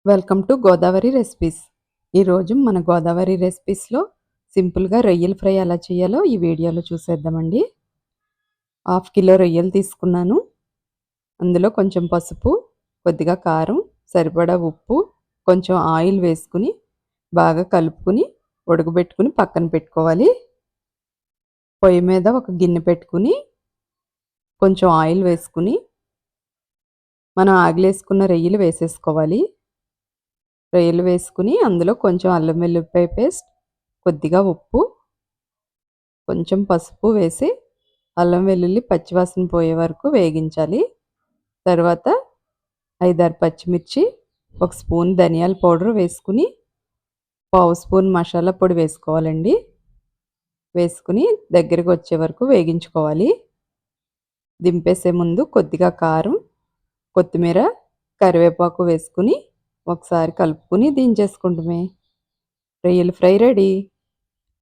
Welcome to Godavari recipes. ఈరోజు మన గోదావరి రెసిపీస్లో సింపుల్గా రొయ్యల ఫ్రై ఎలా చేయాలో ఈ వీడియోలో చూసేద్దామండి. 1/2 కిలో రొయ్యలు తీసుకున్నాను. అందులో కొంచెం పసుపు, కొద్దిగా కారం, సరిపడా ఉప్పు, కొంచెం ఆయిల్ వేసుకుని బాగా కలుపుకుని ఉడకబెట్టుకుని పక్కన పెట్టుకోవాలి. పొయ్యి మీద ఒక గిన్నె పెట్టుకుని కొంచెం ఆయిల్ వేసుకుని మనం ఆగిలేసుకున్న రొయ్యలు వేసేసుకోవాలి. రొయ్యలు వేసుకుని అందులో కొంచెం అల్లం వెల్లుల్లిపాయ పేస్ట్, కొద్దిగా ఉప్పు, కొంచెం పసుపు వేసి అల్లం వెల్లుల్లి పచ్చివాసన పోయే వరకు వేగించాలి. తర్వాత 5, 6 పచ్చిమిర్చి, 1 స్పూన్ ధనియాల పౌడర్ వేసుకుని పావు స్పూన్ మసాలా పొడి వేసుకోవాలండి. వేసుకుని దగ్గరికి వచ్చే వరకు వేగించుకోవాలి. దింపేసే ముందు కొద్దిగా కారం, కొత్తిమీర, కరివేపాకు వేసుకుని ఒకసారి కలుపుకుని దించేసుకుంటమే. రొయ్యల ఫ్రై రెడీ.